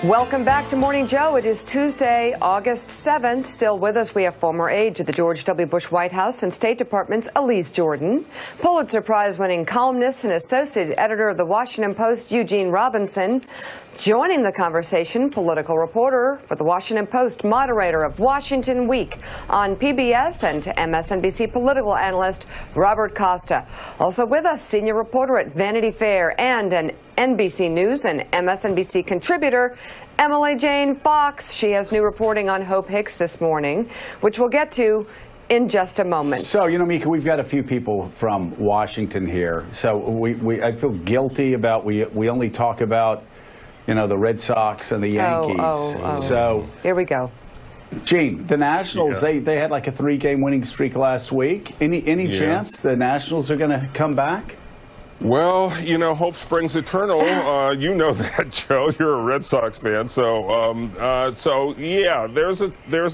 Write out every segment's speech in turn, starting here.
Welcome back to Morning Joe. It is Tuesday, August 7th. Still with us, we have former aide to the George W. Bush White House and State Department's Elise Jordan, Pulitzer Prize-winning columnist and associate editor of the Washington Post, Eugene Robinson. Joining the conversation, political reporter for the Washington Post, moderator of Washington Week on PBS, and MSNBC political analyst Robert Costa. Also with us, senior reporter at Vanity Fair and an NBC News and MSNBC contributor, Emily Jane Fox. She has new reporting on Hope Hicks this morning, which we'll get to in just a moment. So, you know, Mika, we've got a few people from Washington here. So I feel guilty about we only talk about, you know, the Red Sox and the Yankees. So here we go. Gene, the Nationals, they had like a 3-game winning streak last week. Any chance the Nationals are going to come back? Well, you know, hope springs eternal. You know that, Joe. You're a Red Sox fan, so yeah, there's a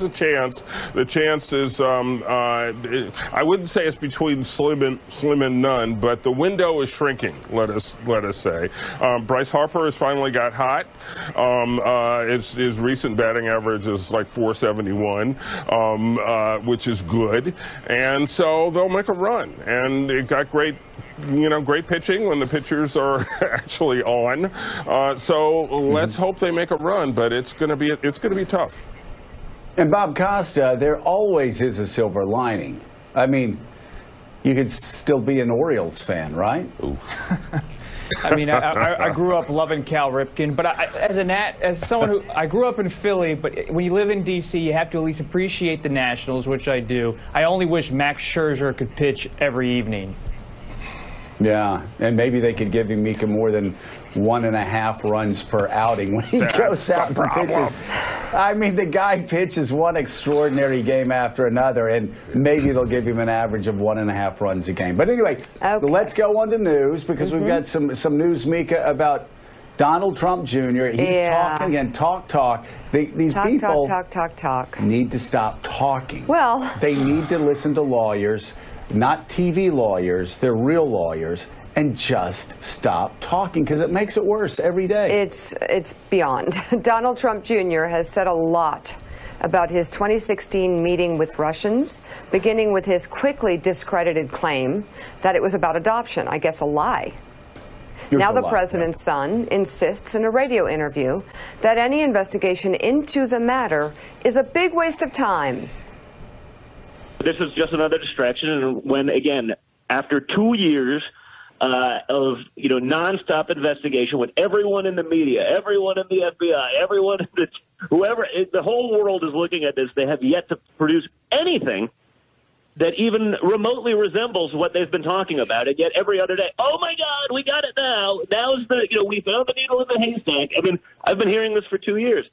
chance. The chance is, I wouldn't say it's between slim and none, but the window is shrinking. Let us say. Bryce Harper has finally got hot. His recent batting average is like .471, which is good, and so they'll make a run. And they got great pitching when the pitchers are actually on. So let's hope they make a run, but it's going to be tough. And Bob Costa, there always is a silver lining. I mean, you could still be an Orioles fan, right? I mean, I grew up loving Cal Ripken, but as someone who I grew up in Philly, but when you live in D.C., you have to at least appreciate the Nationals, which I do. I only wish Max Scherzer could pitch every evening. Yeah, and maybe they could give him, Mika, more than 1.5 runs per outing when he goes out and pitches. I mean, the guy pitches one extraordinary game after another, and maybe they'll give him an average of 1.5 runs a game. But anyway, let's go on to news, because we've got some news, Mika, about Donald Trump Jr. He's talking again, talk. These people talk. need to stop talking. Well, they need to listen to lawyers. Not TV lawyers, they're real lawyers, and just stop talking, because it makes it worse every day. It's beyond. Donald Trump Jr. has said a lot about his 2016 meeting with Russians, beginning with his quickly discredited claim that it was about adoption. I guess a lie. Now the president's son insists in a radio interview that any investigation into the matter is a big waste of time. This is just another distraction, and when, again, after 2 years of nonstop investigation with everyone in the media, everyone in the FBI, everyone in the whole world is looking at this, they have yet to produce anything that even remotely resembles what they've been talking about. And yet every other day, oh my God, we got it now. Now's we found the needle in the haystack. I mean, I've been hearing this for 2 years.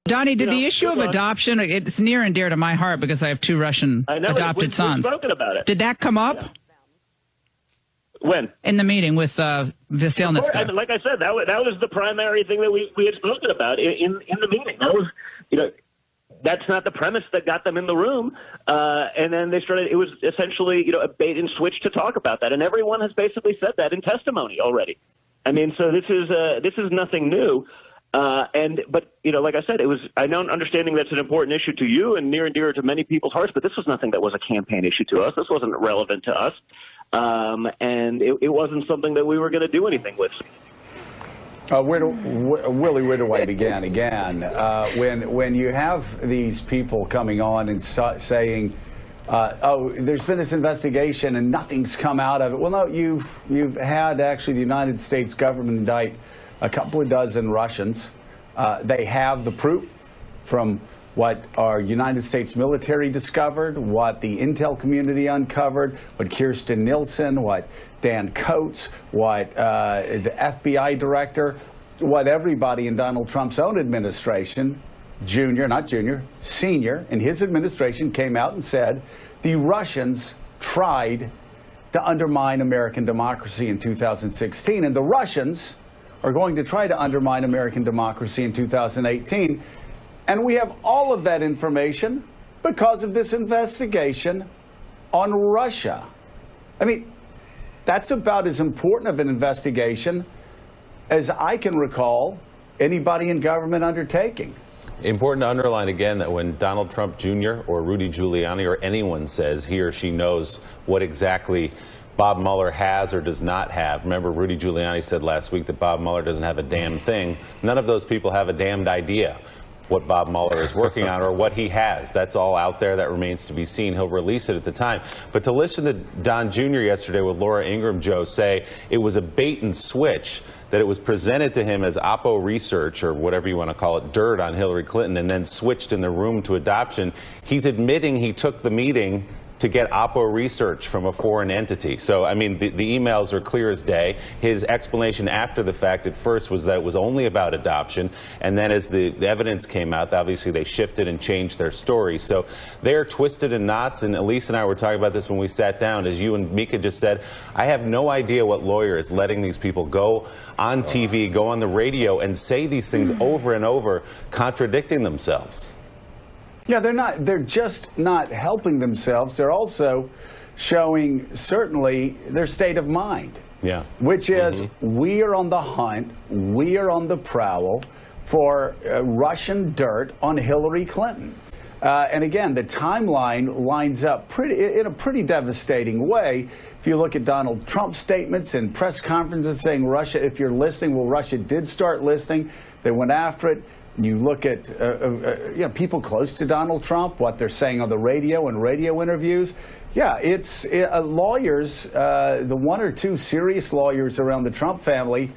Donnie, did the issue of adoption, it's near and dear to my heart because I have 2 Russian adopted sons. We've spoken about it. Did that come up? Yeah. When? In the meeting with Vasilnitz. I mean, like I said, that was the primary thing that we had spoken about in the meeting. That was, that's not the premise that got them in the room. And then they started, it was essentially, a bait and switch to talk about that. And everyone has basically said that in testimony already. I mean, so this is nothing new. But like I said, I know understanding that's an important issue to you and near and dear to many people's hearts, but this was nothing that was a campaign issue to us. This wasn't relevant to us. And it wasn't something that we were going to do anything with. Willie, where do I begin again? When you have these people coming on and saying, there's been this investigation and nothing's come out of it. Well, no, you've had actually the United States government indict a couple of dozen Russians. They have the proof from what our United States military discovered, what the intel community uncovered, what Kirstjen Nielsen, what Dan Coates, what the FBI director, what everybody in Donald Trump's own administration, senior, in his administration came out and said the Russians tried to undermine American democracy in 2016, and the Russians are going to try to undermine American democracy in 2018. And we have all of that information because of this investigation on Russia. I mean, that's about as important of an investigation as I can recall anybody in government undertaking. Important to underline again that when Donald Trump Jr. or Rudy Giuliani or anyone says he or she knows what exactly Bob Mueller has or does not have. Remember, Rudy Giuliani said last week that Bob Mueller doesn't have a damn thing. None of those people have a damned idea what Bob Mueller is working on or what he has. That's all out there. That remains to be seen. He'll release it at the time. But to listen to Don Jr. yesterday with Laura Ingraham, Joe, say it was a bait and switch, that it was presented to him as Oppo research or whatever you want to call it, dirt on Hillary Clinton, and then switched in the room to adoption. He's admitting he took the meeting to get Oppo research from a foreign entity. So, I mean, the emails are clear as day. His explanation after the fact at first was that it was only about adoption, and then as the evidence came out, obviously they shifted and changed their story. So they're twisted in knots, and Elise and I were talking about this when we sat down. As you and Mika just said, I have no idea what lawyer is letting these people go on TV, go on the radio, and say these things over and over, contradicting themselves. Yeah, they're just not helping themselves. They're also showing certainly their state of mind. Yeah. Which is, we are on the hunt, we are on the prowl for Russian dirt on Hillary Clinton. And again, the timeline lines up in a pretty devastating way. If you look at Donald Trump's statements and press conferences saying Russia, if you're listening, well, Russia did start listening. They went after it. You look at people close to Donald Trump, what they're saying on the radio and radio interviews. Yeah, it's lawyers, the one or two serious lawyers around the Trump family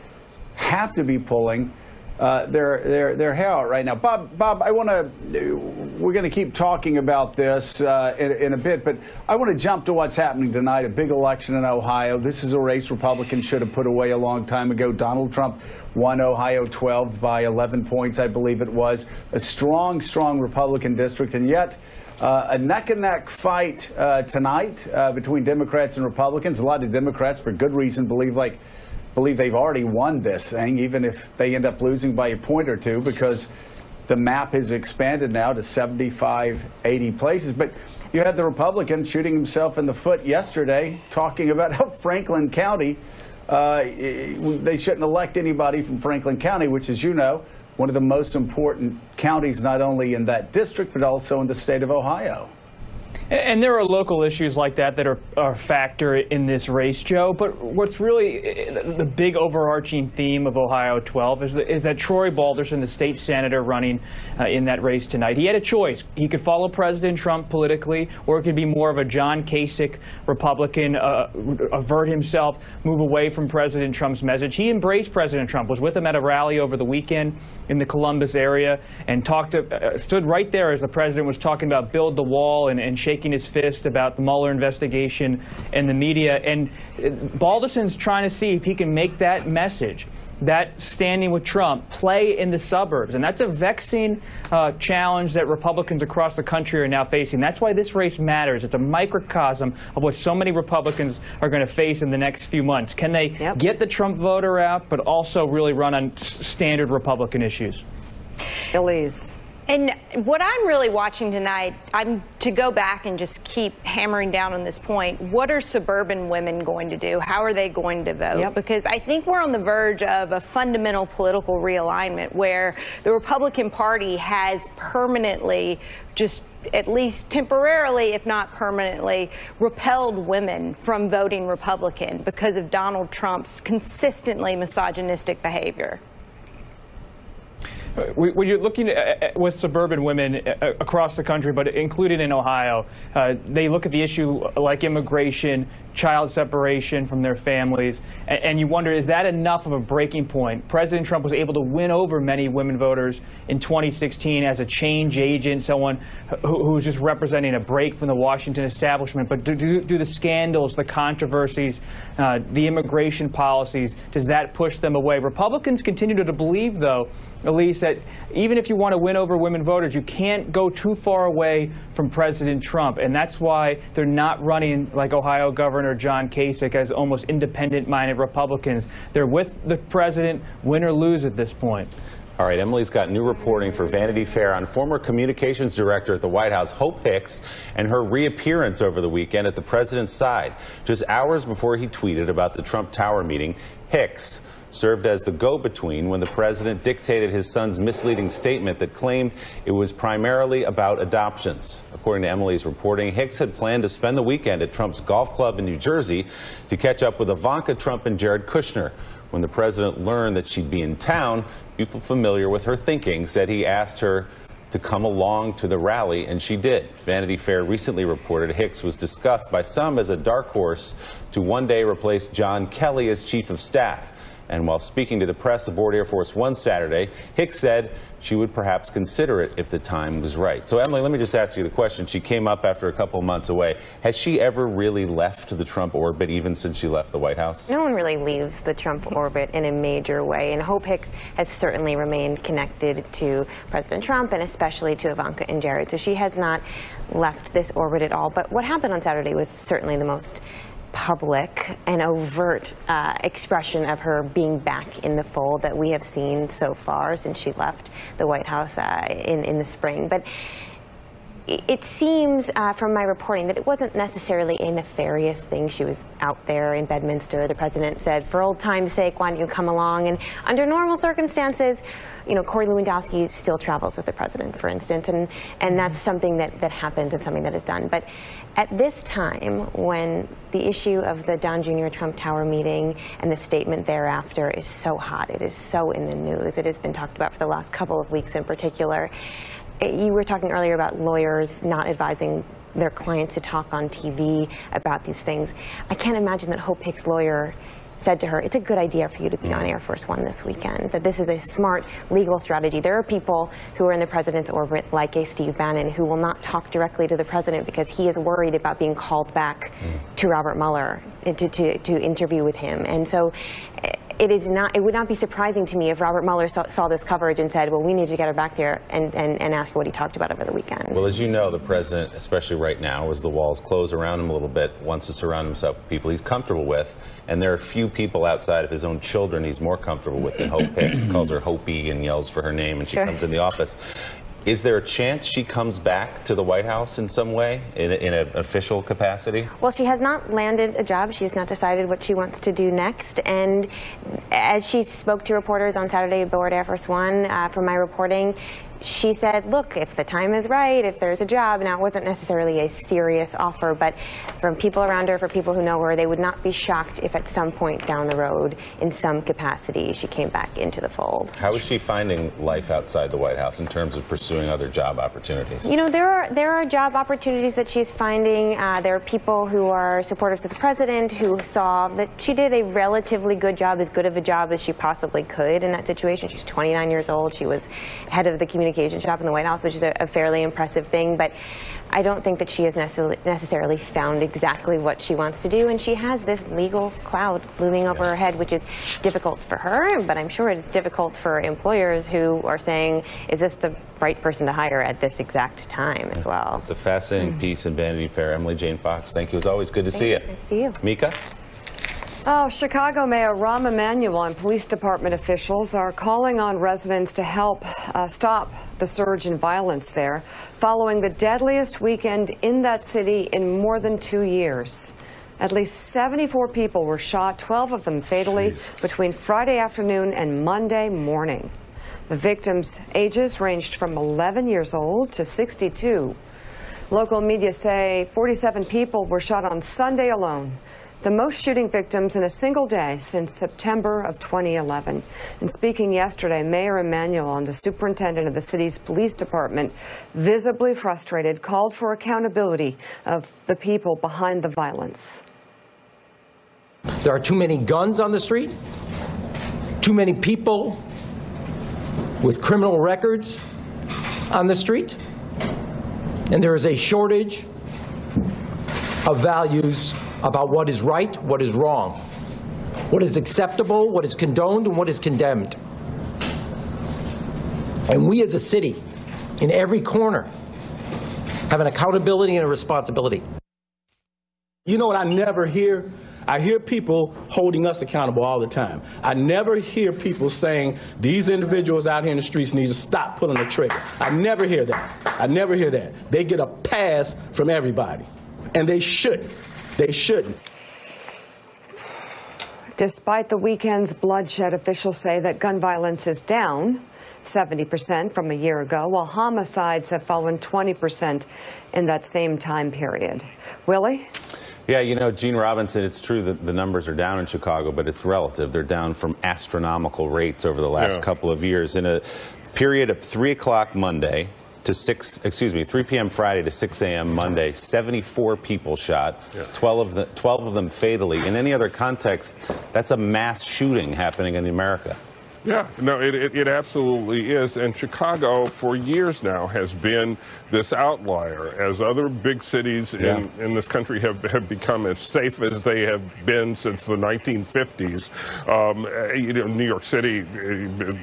have to be pulling their hair out right now. Bob, we're going to keep talking about this in a bit, but I want to jump to what's happening tonight, a big election in Ohio. This is a race Republicans should have put away a long time ago. Donald Trump won Ohio 12 by 11 points, I believe it was. A strong, strong Republican district, and yet a neck-and-neck fight tonight between Democrats and Republicans. A lot of Democrats, for good reason, believe they've already won this thing, even if they end up losing by a point or two, because the map has expanded now to 75, 80 places. But you had the Republican shooting himself in the foot yesterday, talking about how Franklin County, they shouldn't elect anybody from Franklin County, which, as you know, one of the most important counties not only in that district, but also in the state of Ohio. And there are local issues like that that are a factor in this race, Joe. But what's really the big overarching theme of Ohio 12 is that Troy Balderson, the state senator running in that race tonight, he had a choice. He could follow President Trump politically, or it could be more of a John Kasich Republican, avert himself, move away from President Trump's message. He embraced President Trump, was with him at a rally over the weekend in the Columbus area, and stood right there as the president was talking about build the wall and shaking his fist about the Mueller investigation and the media. And Balderson's trying to see if he can make that message, that standing with Trump, play in the suburbs. And that's a vexing challenge that Republicans across the country are now facing. That's why this race matters. It's a microcosm of what so many Republicans are going to face in the next few months. Can they get the Trump voter out, but also really run on standard Republican issues? Elise. And what I'm really watching tonight, to go back and just keep hammering down on this point, what are suburban women going to do? How are they going to vote? Because I think we're on the verge of a fundamental political realignment where the Republican Party has permanently, just at least temporarily, if not permanently, repelled women from voting Republican because of Donald Trump's consistently misogynistic behavior. When you're looking at with suburban women across the country, but included in Ohio, they look at the issue like immigration, child separation from their families, and you wonder, is that enough of a breaking point? President Trump was able to win over many women voters in 2016 as a change agent, someone who's just representing a break from the Washington establishment. But do the scandals, the controversies, the immigration policies, does that push them away? Republicans continue to believe, though, Elise, that even if you want to win over women voters, you can't go too far away from President Trump. And that's why they're not running like Ohio Governor John Kasich as almost independent-minded Republicans. They're with the president, win or lose at this point. All right, Emily's got new reporting for Vanity Fair on former communications director at the White House, Hope Hicks, and her reappearance over the weekend at the president's side. Just hours before he tweeted about the Trump Tower meeting, Hicks served as the go-between when the president dictated his son's misleading statement that claimed it was primarily about adoptions. According to Emily's reporting, Hicks had planned to spend the weekend at Trump's golf club in New Jersey to catch up with Ivanka Trump and Jared Kushner. When the president learned that she'd be in town, people familiar with her thinking said he asked her to come along to the rally, and she did. Vanity Fair recently reported Hicks was discussed by some as a dark horse to one day replace John Kelly as chief of staff. And while speaking to the press aboard Air Force One Saturday, Hicks said she would perhaps consider it if the time was right. So, Emily, let me just ask you the question. She came up after a couple months away. Has she ever really left the Trump orbit, even since she left the White House? No one really leaves the Trump orbit in a major way. And Hope Hicks has certainly remained connected to President Trump and especially to Ivanka and Jared. So she has not left this orbit at all. But what happened on Saturday was certainly the most public and overt expression of her being back in the fold that we have seen so far since she left the White House in the spring. But it seems from my reporting that it wasn't necessarily a nefarious thing. She was out there in Bedminster. The president said, for old time's sake, why don't you come along? And under normal circumstances, you know, Corey Lewandowski still travels with the president, for instance, and that's something that happens and something that is done. But at this time, when the issue of the Don Jr. Trump Tower meeting and the statement thereafter is so hot, it is so in the news, it has been talked about for the last couple of weeks in particular. You were talking earlier about lawyers not advising their clients to talk on TV about these things. I can't imagine that Hope Hicks' lawyer said to her, it's a good idea for you to be on Air Force One this weekend, that this is a smart legal strategy. There are people who are in the president's orbit, like a Steve Bannon, who will not talk directly to the president because he is worried about being called back to Robert Mueller to interview with him. And so it would not be surprising to me if Robert Mueller saw this coverage and said, well, we need to get her back there and ask her what he talked about over the weekend. Well, as you know, the president, especially right now, as the walls close around him a little bit, wants to surround himself with people he's comfortable with. And there are few people outside of his own children he's more comfortable with than Hope Hicks. Calls her Hopi and yells for her name, and she comes in the office. Is there a chance she comes back to the White House in some way, in an official capacity? Well, she has not landed a job. She has not decided what she wants to do next. And as she spoke to reporters on Saturday aboard Air Force One, from my reporting, she said, look, if the time is right, if there's a job. Now, it wasn't necessarily a serious offer, but from people around her, for people who know her, they would not be shocked if at some point down the road, in some capacity, she came back into the fold. How is she finding life outside the White House in terms of pursuing other job opportunities? You know, there are job opportunities that she's finding. There are people who are supportive to the president who saw that she did a relatively good job, as good of a job as she possibly could in that situation. She's 29 years old. She was head of the communications shop in the White House, which is a fairly impressive thing, but I don't think that she has necessarily found exactly what she wants to do, and she has this legal cloud looming over her head, which is difficult for her, but I'm sure it's difficult for employers who are saying, is this the right person to hire at this exact time as well? It's a fascinating piece in Vanity Fair. Emily Jane Fox, thank you as always. Good to see you. Nice to see you. Mika? Oh, Chicago Mayor Rahm Emanuel and police department officials are calling on residents to help stop the surge in violence there, following the deadliest weekend in that city in more than 2 years. At least 74 people were shot, 12 of them fatally, between Friday afternoon and Monday morning. The victims' ages ranged from 11 years old to 62. Local media say 47 people were shot on Sunday alone, the most shooting victims in a single day since September of 2011. And speaking yesterday, Mayor Emanuel and the superintendent of the city's police department, visibly frustrated, called for accountability of the people behind the violence. There are too many guns on the street, too many people with criminal records on the street, and there is a shortage of values about what is right, what is wrong, what is acceptable, what is condoned, and what is condemned. And we as a city, in every corner, have an accountability and a responsibility. You know what I never hear? I hear people holding us accountable all the time. I never hear people saying these individuals out here in the streets need to stop pulling the trigger. I never hear that. I never hear that. They get a pass from everybody, and they shouldn't. They shouldn't. Despite the weekend's bloodshed, officials say that gun violence is down 70% from a year ago, while homicides have fallen 20% in that same time period. Willie? Yeah, you know, Gene Robinson, it's true that the numbers are down in Chicago, but it's relative. They're down from astronomical rates over the last couple of years. In a period of 3 o'clock Monday to 3 p.m. Friday to 6 a.m. Monday, 74 people shot, 12 of them fatally. In any other context, that's a mass shooting happening in America. Yeah, no, it absolutely is. And Chicago, for years now, has been this outlier, as other big cities in this country have become as safe as they have been since the 1950s. You know, New York City,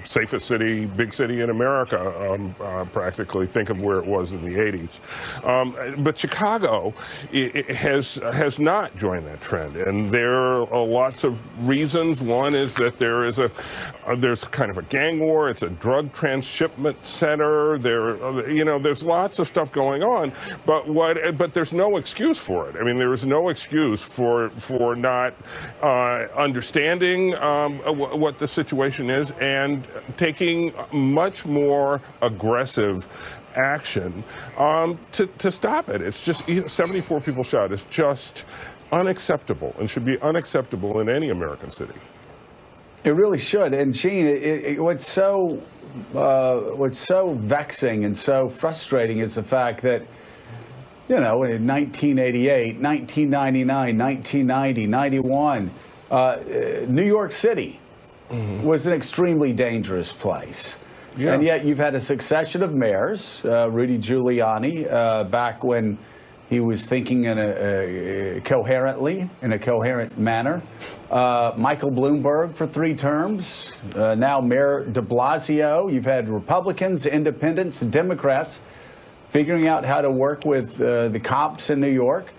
safest city, big city in America, practically. Think of where it was in the 80s. But Chicago has not joined that trend, and there are lots of reasons. One is that there's kind of a gang war. It's a drug transshipment center. There's lots of stuff going on, but there's no excuse for it. I mean, there is no excuse for not understanding what the situation is and taking much more aggressive action to stop it. It's just 74 people shot is just unacceptable and should be unacceptable in any American city. It really should. And Gene, what's so vexing and so frustrating is the fact that, you know, in 1988, 1999, 1990, 91, New York City was an extremely dangerous place. Yeah. And yet you've had a succession of mayors, Rudy Giuliani, back when he was thinking in a coherent manner. Michael Bloomberg for 3 terms. Now Mayor de Blasio. You've had Republicans, independents, Democrats figuring out how to work with the cops in New York.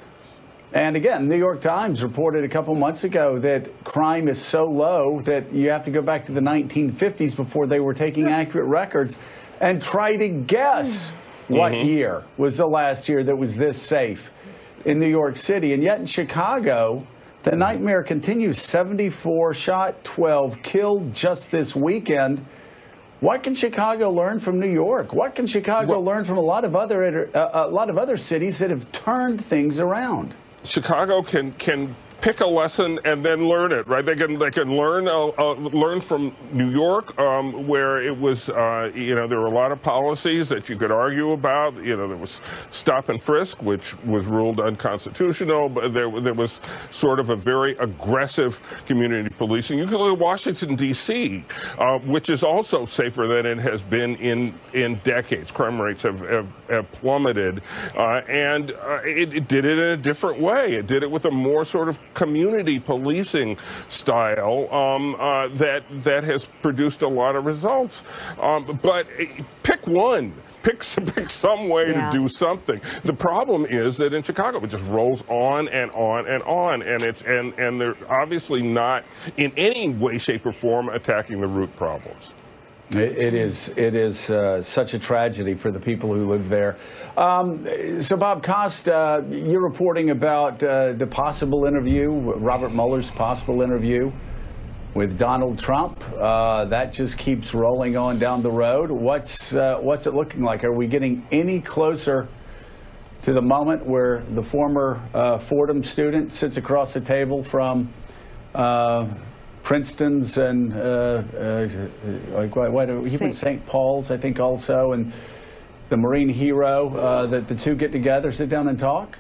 And again, New York Times reported a couple months ago that crime is so low that you have to go back to the 1950s before they were taking accurate records and try to guess what year was the last year that was this safe in New York City. And yet in Chicago, the nightmare continues. 74 shot, 12 killed just this weekend. What can Chicago learn from New York? What can Chicago learn from a lot of other cities that have turned things around? Chicago can pick a lesson and then learn it, right? They can learn from New York, where it was, there were a lot of policies that you could argue about. You know, there was stop and frisk, which was ruled unconstitutional, but there was sort of a very aggressive community policing. You can look at Washington, D.C., which is also safer than it has been in decades. Crime rates have plummeted, and it did it in a different way. It did it with a more sort of community policing style that has produced a lot of results. But pick one. Pick some way to do something. The problem is that in Chicago it just rolls on and on and on, and they're obviously not in any way, shape, or form attacking the root problems. It is such a tragedy for the people who live there. So, Bob Costa, you're reporting about the possible interview, Robert Mueller's possible interview with Donald Trump. That just keeps rolling on down the road. What's it looking like? Are we getting any closer to the moment where the former Fordham student sits across the table from Princeton's and St. Paul's, I think, also, and the Marine hero, that the two get together, sit down and talk?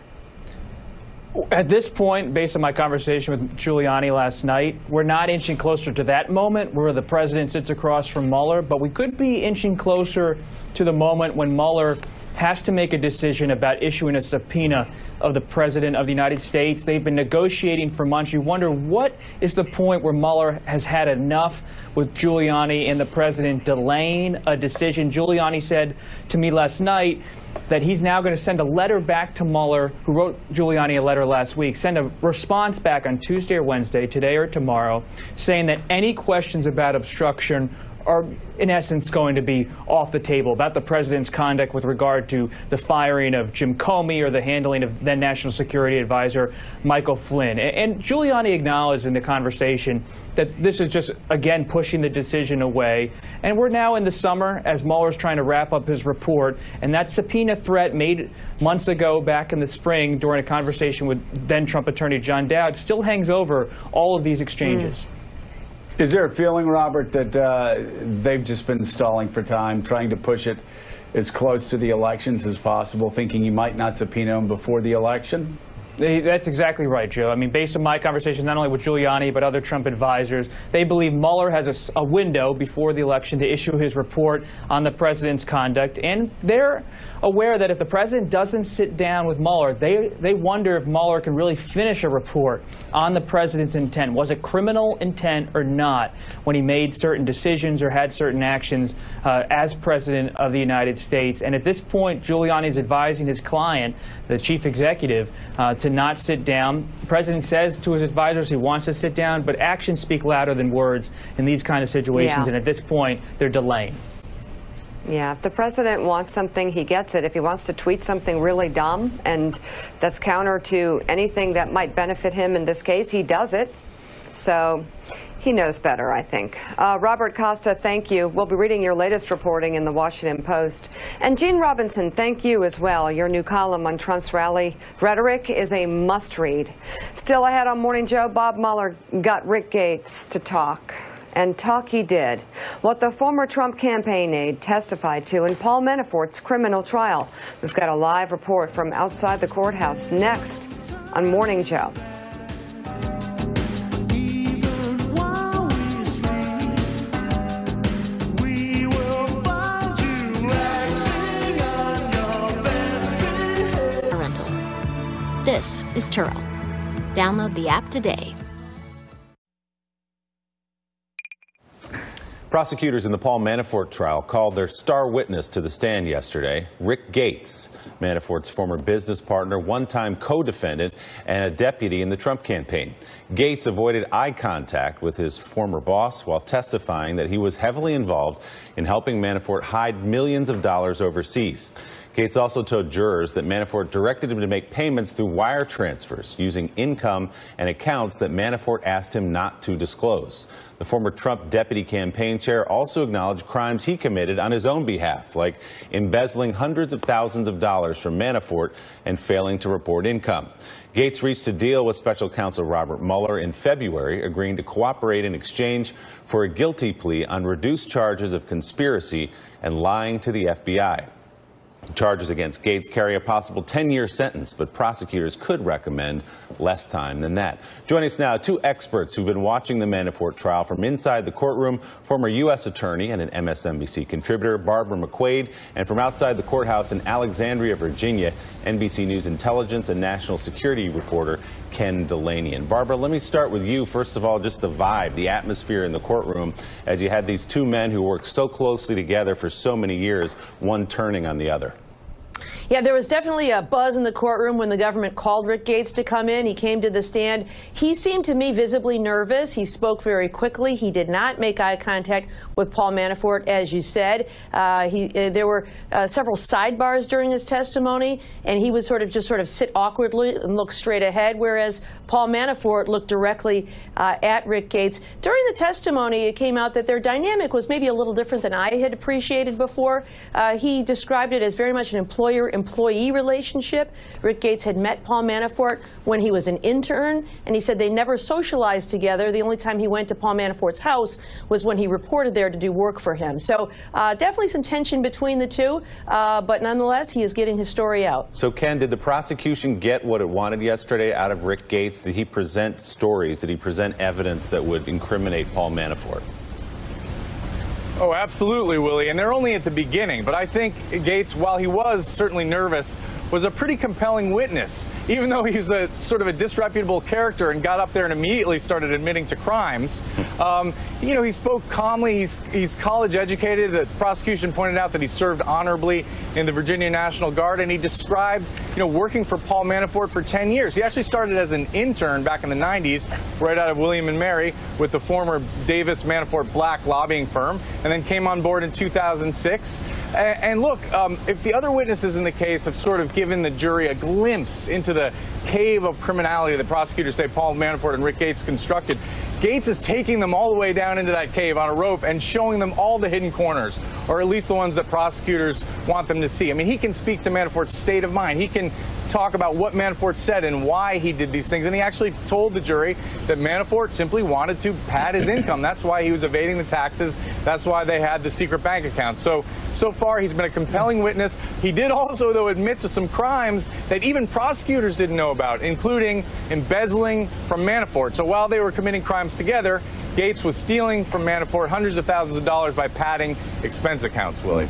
At this point, based on my conversation with Giuliani last night, we're not inching closer to that moment where the president sits across from Mueller, but we could be inching closer to the moment when Mueller has to make a decision about issuing a subpoena of the President of the United States. They've been negotiating for months. You wonder, what is the point where Mueller has had enough with Giuliani and the President delaying a decision? Giuliani said to me last night that he's now going to send a letter back to Mueller, who wrote Giuliani a letter last week, send a response back on Tuesday or Wednesday, today or tomorrow, saying that any questions about obstruction are in essence going to be off the table about the president's conduct with regard to the firing of Jim Comey or the handling of then National Security Advisor Michael Flynn. And Giuliani acknowledged in the conversation that this is just, again, pushing the decision away. And we're now in the summer as Mueller's trying to wrap up his report. And that subpoena threat made months ago back in the spring during a conversation with then-Trump attorney John Dowd still hangs over all of these exchanges. Is there a feeling, Robert, that they've just been stalling for time, trying to push it as close to the elections as possible, thinking you might not subpoena him before the election? That's exactly right, Joe. I mean, based on my conversations, not only with Giuliani, but other Trump advisors, they believe Mueller has a window before the election to issue his report on the president's conduct. And they're aware that if the president doesn't sit down with Mueller, they wonder if Mueller can really finish a report on the president's intent. Was it criminal intent or not when he made certain decisions or had certain actions as president of the United States? And at this point, Giuliani is advising his client, the chief executive, to not sit down. The president says to his advisors he wants to sit down, but actions speak louder than words in these kind of situations, and at this point, they're delaying. Yeah, if the president wants something, he gets it. If he wants to tweet something really dumb and that's counter to anything that might benefit him in this case, he does it. So he knows better, I think. Robert Costa, thank you. We'll be reading your latest reporting in the Washington Post. And Gene Robinson, thank you as well. Your new column on Trump's rally rhetoric is a must-read. Still ahead on Morning Joe, Bob Mueller got Rick Gates to talk. And talk he did. What the former Trump campaign aide testified to in Paul Manafort's criminal trial. We've got a live report from outside the courthouse next on Morning Joe. This is Turo. Download the app today. Prosecutors in the Paul Manafort trial called their star witness to the stand yesterday, Rick Gates, Manafort's former business partner, one-time co-defendant, and a deputy in the Trump campaign. Gates avoided eye contact with his former boss while testifying that he was heavily involved in helping Manafort hide millions of dollars overseas. Gates also told jurors that Manafort directed him to make payments through wire transfers using income and accounts that Manafort asked him not to disclose. The former Trump deputy campaign chair also acknowledged crimes he committed on his own behalf, like embezzling hundreds of thousands of dollars from Manafort and failing to report income. Gates reached a deal with special counsel Robert Mueller in February, agreeing to cooperate in exchange for a guilty plea on reduced charges of conspiracy and lying to the FBI. Charges against Gates carry a possible 10-year sentence, but prosecutors could recommend less time than that. Joining us now, two experts who've been watching the Manafort trial from inside the courtroom, former U.S. attorney and an MSNBC contributor, Barbara McQuaid, and from outside the courthouse in Alexandria, Virginia, NBC News intelligence and national security reporter Ken Delaney. And Barbara, let me start with you. First of all, just the vibe, the atmosphere in the courtroom as you had these two men who worked so closely together for so many years, one turning on the other. Yeah, there was definitely a buzz in the courtroom when the government called Rick Gates to come in. He came to the stand. He seemed to me visibly nervous. He spoke very quickly. He did not make eye contact with Paul Manafort, as you said. There were several sidebars during his testimony, and he would just sit awkwardly and look straight ahead, whereas Paul Manafort looked directly at Rick Gates. During the testimony, it came out that their dynamic was maybe a little different than I had appreciated before. He described it as very much an employer-employee relationship. Rick Gates had met Paul Manafort when he was an intern, and he said they never socialized together. The only time he went to Paul Manafort's house was when he reported there to do work for him. So definitely some tension between the two, but nonetheless, he is getting his story out. So, Ken, did the prosecution get what it wanted yesterday out of Rick Gates? Did he present stories? Did he present evidence that would incriminate Paul Manafort? Oh, absolutely, Willie. And they're only at the beginning. But I think Gates, while he was certainly nervous, was a pretty compelling witness, even though he's a sort of a disreputable character and got up there and immediately started admitting to crimes. You know, he spoke calmly. He's college educated. The prosecution pointed out that he served honorably in the Virginia National Guard, and he described, you know, working for Paul Manafort for 10 years. He actually started as an intern back in the 90s, right out of William & Mary, with the former Davis Manafort Black lobbying firm, and then came on board in 2006. And look, if the other witnesses in the case have sort of given the jury a glimpse into the cave of criminality that prosecutors say Paul Manafort and Rick Gates constructed, Gates is taking them all the way down into that cave on a rope and showing them all the hidden corners, or at least the ones that prosecutors want them to see. I mean, he can speak to Manafort's state of mind. He can talk about what Manafort said and why he did these things. And he actually told the jury that Manafort simply wanted to pad his income. That's why he was evading the taxes. That's why they had the secret bank account. So far, he's been a compelling witness. He did also, though, admit to some crimes that even prosecutors didn't know about, including embezzling from Manafort. So while they were committing crimes together, Gates was stealing from Manafort hundreds of thousands of dollars by padding expense accounts, Willie.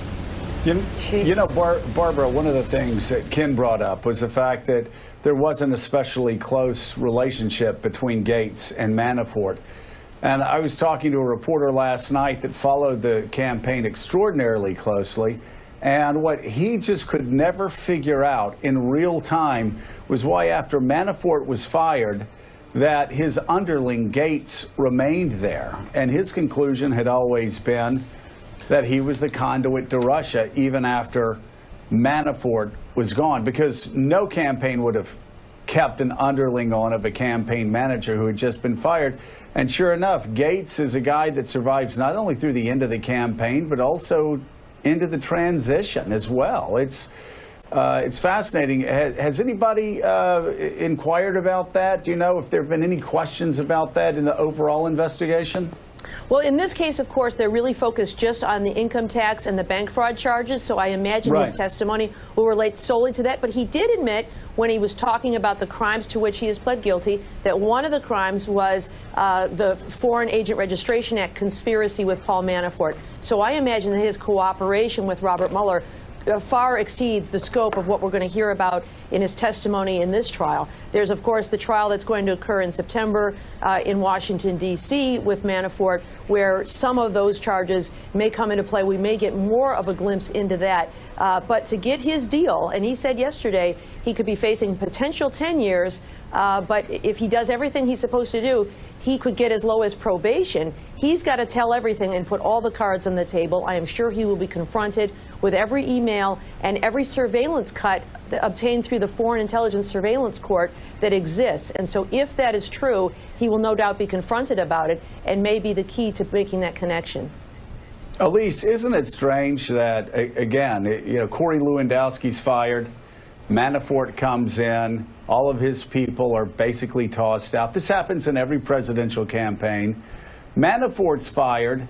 You know, Barbara, one of the things that Ken brought up was the fact that there wasn't a especially close relationship between Gates and Manafort. And I was talking to a reporter last night that followed the campaign extraordinarily closely, and what he just could never figure out in real time was why, after Manafort was fired, that his underling Gates remained there. And his conclusion had always been that he was the conduit to Russia even after Manafort was gone, because no campaign would have kept an underling on of a campaign manager who had just been fired. And sure enough, Gates is a guy that survives not only through the end of the campaign, but also into the transition as well. It's fascinating. Has anybody inquired about that? Do you know if there have been any questions about that in the overall investigation? Well, in this case, of course, they're really focused just on the income tax and the bank fraud charges, so I imagine his testimony will relate solely to that. But he did admit, when he was talking about the crimes to which he has pled guilty, that one of the crimes was the Foreign Agent Registration Act conspiracy with Paul Manafort. So I imagine that his cooperation with Robert Mueller far exceeds the scope of what we're going to hear about in his testimony in this trial. There's, of course, the trial that's going to occur in September in Washington, D.C. with Manafort, where some of those charges may come into play. We may get more of a glimpse into that. But to get his deal, and he said yesterday he could be facing potential 10 years, but if he does everything he's supposed to do, he could get as low as probation. He's got to tell everything and put all the cards on the table. I am sure he will be confronted with every email and every surveillance cut obtained through the Foreign Intelligence Surveillance Court that exists. And so if that is true, he will no doubt be confronted about it and may be the key to making that connection. Elise, isn't it strange that, again, you know, Corey Lewandowski's fired, Manafort comes in, all of his people are basically tossed out. This happens in every presidential campaign. Manafort's fired,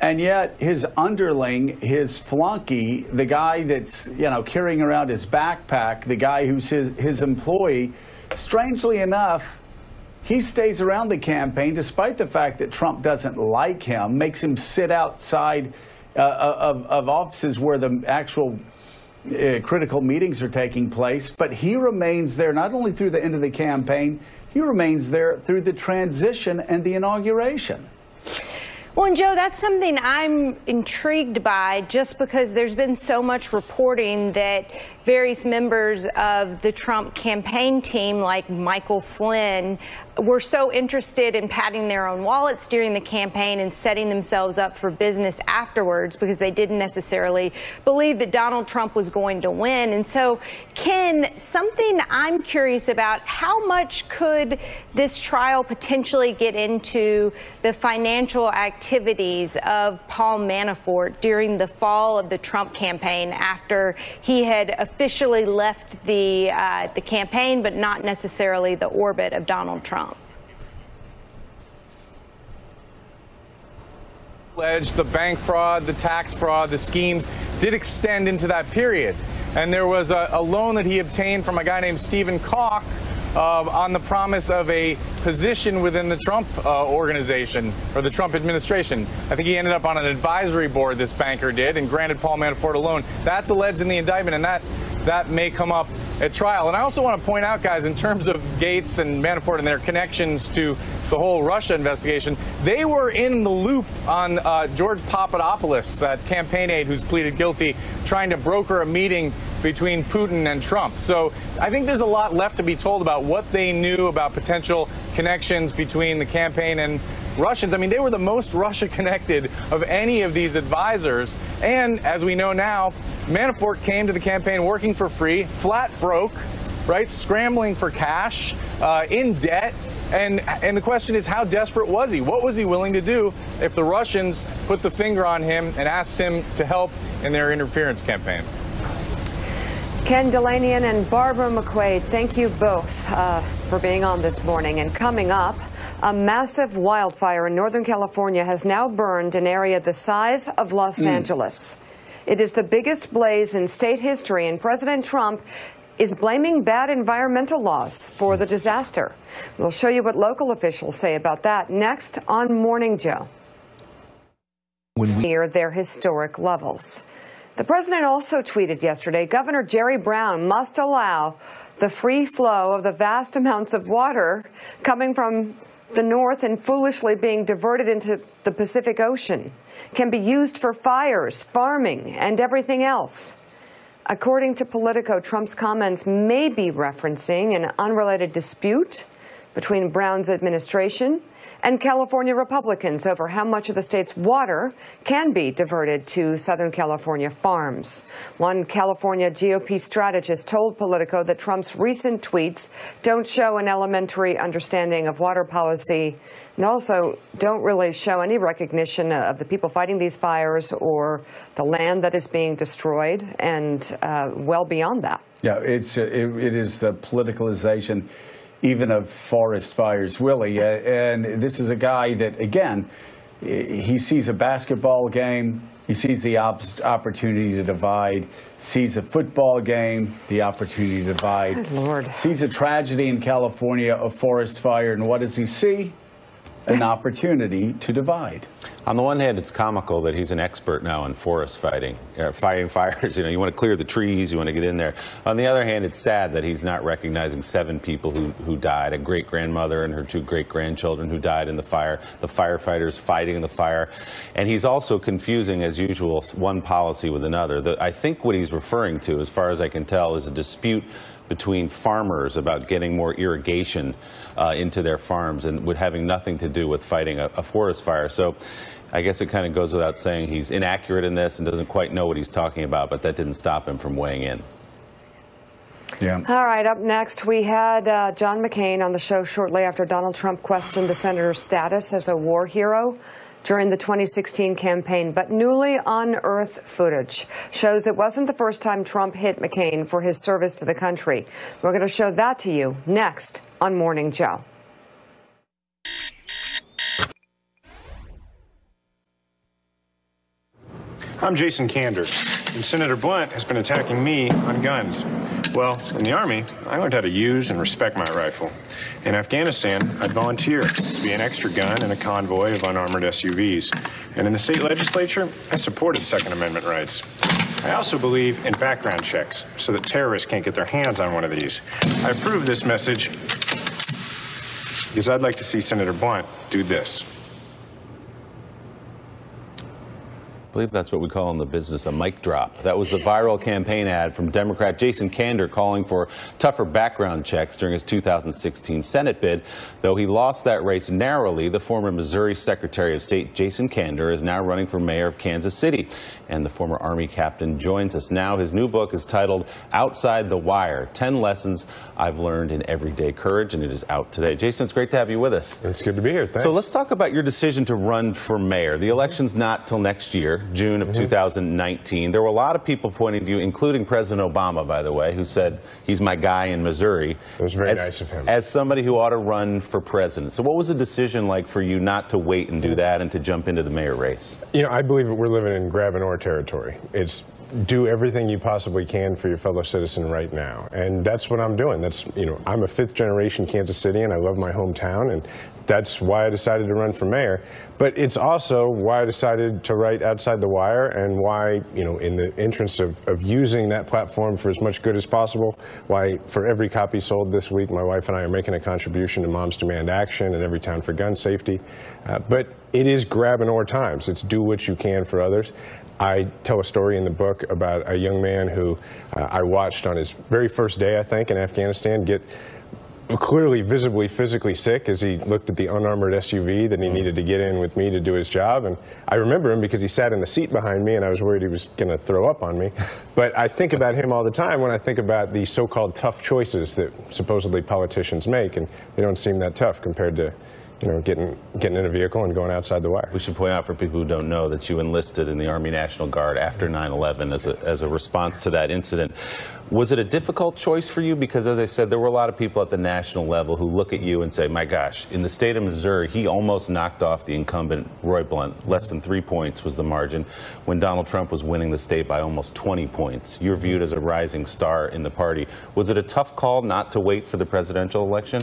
and yet his underling, his flunky, the guy that's, you know, carrying around his backpack, the guy who's his employee, strangely enough, he stays around the campaign despite the fact that Trump doesn't like him, makes him sit outside of offices where the actual critical meetings are taking place. But he remains there not only through the end of the campaign, he remains there through the transition and the inauguration. Well, and Joe, that's something I'm intrigued by, just because there's been so much reporting that various members of the Trump campaign team, like Michael Flynn, were so interested in padding their own wallets during the campaign and setting themselves up for business afterwards because they didn't necessarily believe that Donald Trump was going to win. And so, Ken, something I'm curious about, how much could this trial potentially get into the financial activities of Paul Manafort during the fall of the Trump campaign, after he had officially left the campaign, but not necessarily the orbit of Donald Trump? The bank fraud, the tax fraud, the schemes did extend into that period. And there was a loan that he obtained from a guy named Stephen Koch on the promise of a position within the Trump organization, or the Trump administration. I think he ended up on an advisory board, this banker did, and granted Paul Manafort a loan. That's alleged in the indictment, and that may come up at trial. And I also want to point out, guys, in terms of Gates and Manafort and their connections to the whole Russia investigation, they were in the loop on George Papadopoulos, that campaign aide who's pleaded guilty, trying to broker a meeting between Putin and Trump. So I think there's a lot left to be told about what they knew about potential connections between the campaign and Russians. I mean, they were the most Russia-connected of any of these advisors. And as we know now, Manafort came to the campaign working for free, flat broke, right, scrambling for cash, in debt. And the question is, how desperate was he? What was he willing to do if the Russians put the finger on him and asked him to help in their interference campaign? Ken Delanian and Barbara McQuaid, thank you both for being on this morning. And coming up, a massive wildfire in Northern California has now burned an area the size of Los Angeles. It is the biggest blaze in state history, and President Trump is blaming bad environmental laws for the disaster. We'll show you what local officials say about that next on Morning Joe. Near their historic levels. The president also tweeted yesterday, Governor Jerry Brown must allow the free flow of the vast amounts of water coming from the north and foolishly being diverted into the Pacific Ocean can be used for fires, farming, and everything else. According to Politico, Trump's comments may be referencing an unrelated dispute between Brown's administration and California Republicans over how much of the state's water can be diverted to Southern California farms. One California GOP strategist told Politico that Trump's recent tweets don't show an elementary understanding of water policy and also don't really show any recognition of the people fighting these fires or the land that is being destroyed and well beyond that. Yeah, it is the politicalization even of forest fires, Willie. And this is a guy that, again, he sees a basketball game, he sees the opportunity to divide, sees a football game, the opportunity to divide. Good Lord. Sees a tragedy in California, a forest fire, and what does he see? An opportunity to divide. On the one hand, it's comical that he's an expert now in forest fighting fires. You know, you want to clear the trees, you want to get in there. On the other hand, it's sad that he's not recognizing 7 people who died, a great-grandmother and her 2 great-grandchildren who died in the fire, the firefighters fighting the fire. And he's also confusing, as usual, one policy with another. I think what he's referring to, as far as I can tell, is a dispute between farmers about getting more irrigation into their farms and with having nothing to do with fighting a forest fire. So I guess it kind of goes without saying he's inaccurate in this and doesn't quite know what he's talking about, but that didn't stop him from weighing in. Yeah. All right, up next, we had John McCain on the show shortly after Donald Trump questioned the senator's status as a war hero during the 2016 campaign, but newly unearthed footage shows it wasn't the first time Trump hit McCain for his service to the country. We're going to show that to you next on Morning Joe. I'm Jason Kander, and Senator Blunt has been attacking me on guns. Well, in the Army, I learned how to use and respect my rifle. In Afghanistan, I'd volunteer to be an extra gun in a convoy of unarmored SUVs. And in the state legislature, I supported Second Amendment rights. I also believe in background checks so that terrorists can't get their hands on one of these. I approve this message because I'd like to see Senator Blunt do this. I believe that's what we call in the business a mic drop. That was the viral campaign ad from Democrat Jason Kander calling for tougher background checks during his 2016 Senate bid. Though he lost that race narrowly, the former Missouri Secretary of State Jason Kander is now running for mayor of Kansas City. And the former Army captain joins us now. His new book is titled Outside the Wire, 10 Lessons I've Learned in Everyday Courage, and it is out today. Jason, it's great to have you with us. It's good to be here. Thanks. So let's talk about your decision to run for mayor. The election's not till next year, June of 2019. There were a lot of people pointing to you, including President Obama, by the way, who said he's my guy in Missouri. It was very nice of him. As somebody who ought to run for president. So what was the decision like for you not to wait and do that and to jump into the mayor race? You know, I believe that we're living in grab and ore territory. It's do everything you possibly can for your fellow citizen right now. And that's what I'm doing. That's, you know, I'm a 5th generation Kansas Citian. I love my hometown, and that's why I decided to run for mayor. But it's also why I decided to write Outside Outside the Wire and why, you know, in the interest of using that platform for as much good as possible, why for every copy sold this week, my wife and I are making a contribution to Moms Demand Action and Every Town for Gun Safety. But it is grab and or times. It's do what you can for others. I tell a story in the book about a young man who I watched on his very first day, I think, in Afghanistan get clearly visibly physically sick as he looked at the unarmored SUV that he needed to get in with me to do his job. And I remember him because he sat in the seat behind me and I was worried he was going to throw up on me. But I think about him all the time when I think about the so-called tough choices that supposedly politicians make, and they don't seem that tough compared to, you know, getting in a vehicle and going outside the wire. We should point out for people who don't know that you enlisted in the Army National Guard after 9/11 as a response to that incident. Was it a difficult choice for you? Because, as I said, there were a lot of people at the national level who look at you and say, my gosh, in the state of Missouri, he almost knocked off the incumbent Roy Blunt. Less than 3 points was the margin when Donald Trump was winning the state by almost 20 points. You're viewed as a rising star in the party. Was it a tough call not to wait for the presidential election?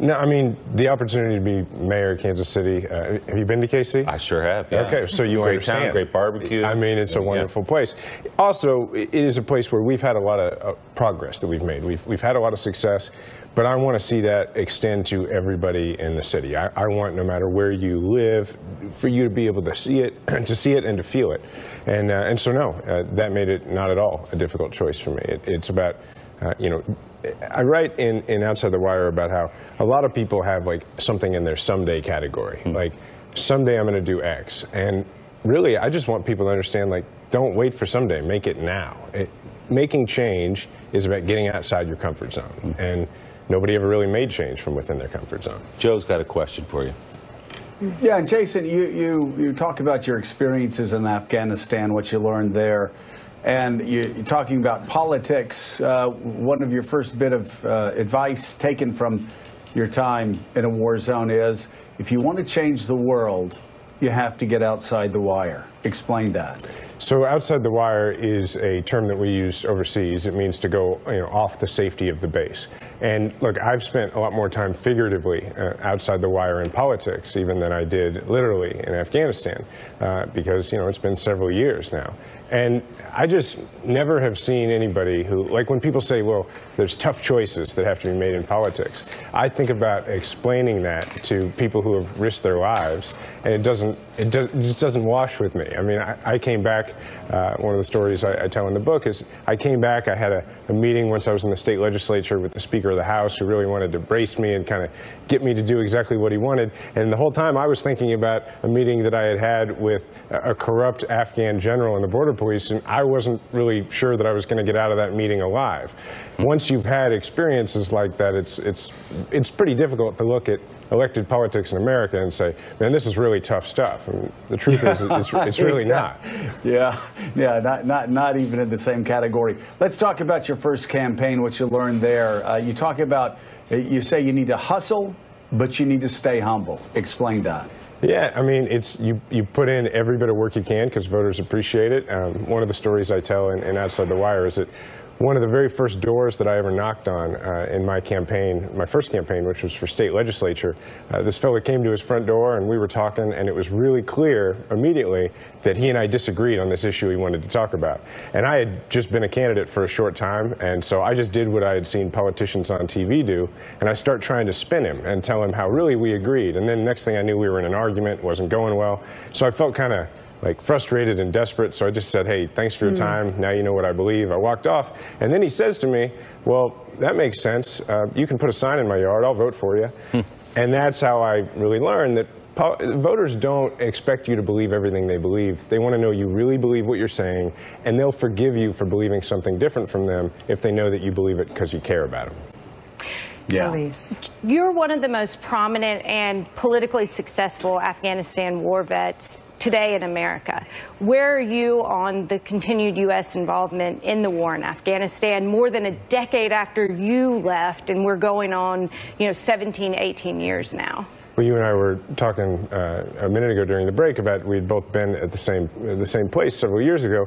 No, I mean, the opportunity to be mayor of Kansas City. Have you been to KC? I sure have, yeah. Okay, so you great understand. Town, great barbecue. I mean, it's a wonderful place. Also, it is a place where we've had a lot of progress that we've made. We've had a lot of success, but I want to see that extend to everybody in the city. I want, no matter where you live, for you to be able to see it, and to feel it. And so, no, that made it not at all a difficult choice for me. It's about, you know, I write in Outside the Wire about how a lot of people have like something in their someday category. Like, someday I'm going to do X. And really, I just want people to understand, like, don't wait for someday. Make it now. Making change is about getting outside your comfort zone. And nobody ever really made change from within their comfort zone. Joe's got a question for you. Yeah, and Jason, you talk about your experiences in Afghanistan, what you learned there. And you're talking about politics. One of your first bit of advice taken from your time in a war zone is, if you want to change the world, you have to get outside the wire. Explain that. So outside the wire is a term that we use overseas. It means to go, you know, off the safety of the base. And look, I've spent a lot more time figuratively outside the wire in politics even than I did literally in Afghanistan because, you know, it's been several years now. And I just never have seen anybody who, like when people say, well, there's tough choices that have to be made in politics, I think about explaining that to people who have risked their lives, and it just doesn't wash with me. I mean, I came back, one of the stories I tell in the book is I came back, I had a meeting once I was in the state legislature with the Speaker of the House who really wanted to brace me and kind of get me to do exactly what he wanted. And the whole time I was thinking about a meeting that I had with a corrupt Afghan general in the border police, and I wasn't really sure that I was going to get out of that meeting alive. Once you've had experiences like that, it's pretty difficult to look at elected politics in America and say, man, this is really tough stuff. And the truth is, it's really not. Yeah, not even in the same category. Let's talk about your first campaign, what you learned there. You talk about, you say you need to hustle, but you need to stay humble. Explain that. Yeah, I mean, it's you put in every bit of work you can because voters appreciate it. One of the stories I tell in Outside the Wire is that one of the very first doors that I ever knocked on in my campaign, my first campaign, which was for state legislature, this fellow came to his front door and we were talking, and it was really clear immediately that he and I disagreed on this issue he wanted to talk about. And I had just been a candidate for a short time, and so I just did what I had seen politicians on TV do, and I start trying to spin him and tell him how really we agreed. And then next thing I knew, we were in an argument, it wasn't going well. So I felt kind of like frustrated and desperate, so I just said, hey, thanks for your time, now you know what I believe. I walked off, and then he says to me, well, that makes sense. You can put a sign in my yard, I'll vote for you. And that's how I really learned that voters don't expect you to believe everything they believe. They want to know you really believe what you're saying, and they'll forgive you for believing something different from them if they know that you believe it because you care about them. Yeah. You're one of the most prominent and politically successful Afghanistan war vets today in America. Where are you on the continued U.S. involvement in the war in Afghanistan more than a decade after you left, and we're going on, 17, 18 years now? Well, you and I were talking a minute ago during the break about we'd both been at the same place several years ago.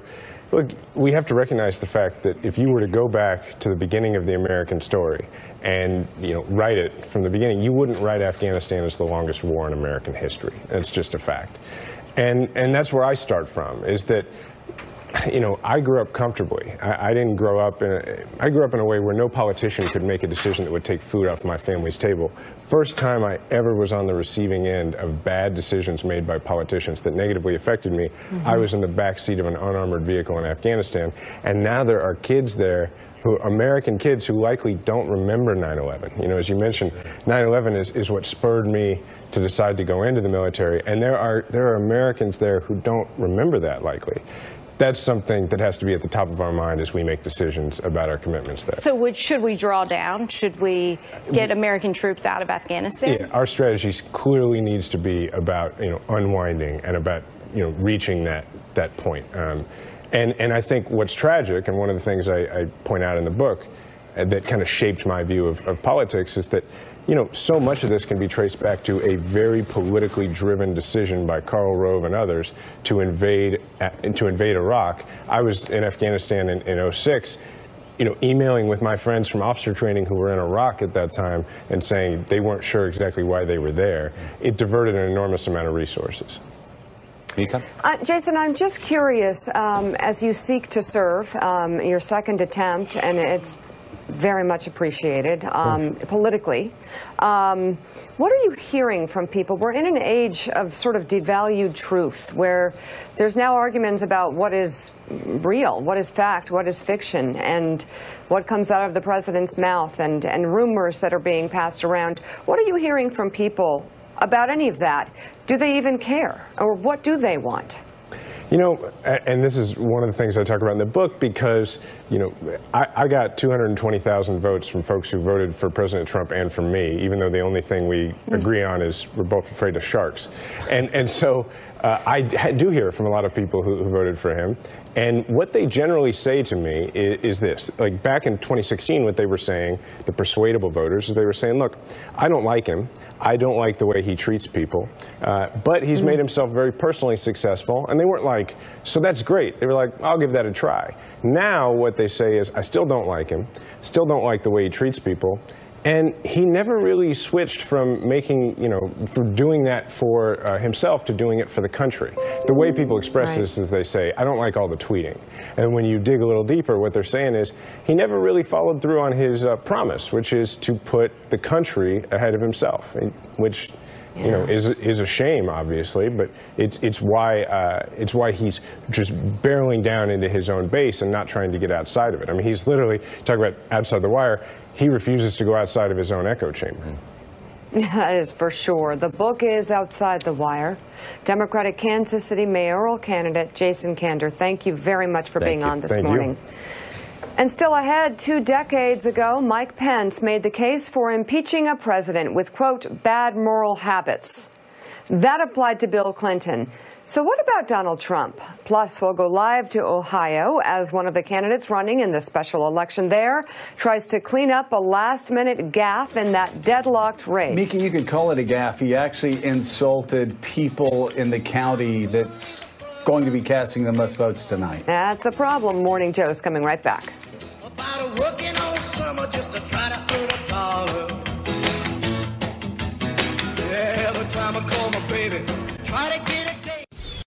Look, we have to recognize the fact that if you were to go back to the beginning of the American story and write it from the beginning, you wouldn't write Afghanistan as the longest war in American history. It's just a fact. And that's where I start from, is that, you know, I grew up comfortably. I didn't grow up I grew up in a way where no politician could make a decision that would take food off my family's table. First time I ever was on the receiving end of bad decisions made by politicians that negatively affected me, I was in the back seat of an unarmored vehicle in Afghanistan. And now there are kids there, American kids, who likely don't remember 9/11. You know, as you mentioned, 9/11 is what spurred me to decide to go into the military. And there are Americans there who don't remember that likely. That's something that has to be at the top of our mind as we make decisions about our commitments there. So should we draw down? Should we get American troops out of Afghanistan? Yeah, our strategy clearly needs to be about, you know, unwinding and about, you know, reaching that point. And I think what's tragic, and one of the things I point out in the book that kind of shaped my view of politics, is that, you know, so much of this can be traced back to a very politically driven decision by Karl Rove and others to invade Iraq. I was in Afghanistan in 2006, you know, emailing with my friends from officer training who were in Iraq at that time and saying they weren't sure exactly why they were there. It diverted an enormous amount of resources. Jason, I'm just curious, as you seek to serve your second attempt, and it's very much appreciated politically. What are you hearing from people? We're in an age of sort of devalued truth, where there's now arguments about what is real, what is fact, what is fiction, and what comes out of the president's mouth, and rumors that are being passed around. What are you hearing from people about any of that? Do they even care? Or what do they want? You know, and this is one of the things I talk about in the book, because, you know, I got 220,000 votes from folks who voted for President Trump and for me, even though the only thing we agree on is we're both afraid of sharks. And so I do hear from a lot of people who voted for him. And what they generally say to me is this. Like back in 2016, what they were saying, the persuadable voters, is they were saying, look, I don't like him. I don't like the way he treats people. But he's made himself very personally successful. And they weren't like, so that's great. They were like, I'll give that a try. Now what they say is, I still don't like him, still don't like the way he treats people. And he never really switched from making, you know, from doing that for himself to doing it for the country. The way people express this is they say, I don't like all the tweeting. And when you dig a little deeper, what they're saying is he never really followed through on his promise, which is to put the country ahead of himself, which, you know, is a shame, obviously, but it's why he's just barreling down into his own base and not trying to get outside of it. I mean, he's literally, talking about outside the wire, he refuses to go outside of his own echo chamber. That is for sure. The book is Outside the Wire. Democratic Kansas City mayoral candidate Jason Kander, thank you very much for being on this morning. And still ahead, 2 decades ago, Mike Pence made the case for impeaching a president with, quote, bad moral habits. That applied to Bill Clinton. So what about Donald Trump? Plus, we'll go live to Ohio as one of the candidates running in the special election there tries to clean up a last-minute gaffe in that deadlocked race. Mika, you could call it a gaffe. He actually insulted people in the county that's going to be casting the most votes tonight. That's a problem. Morning Joe's coming right back. Working all summer just to try to earn $1. Yeah, every time I call my baby, try to get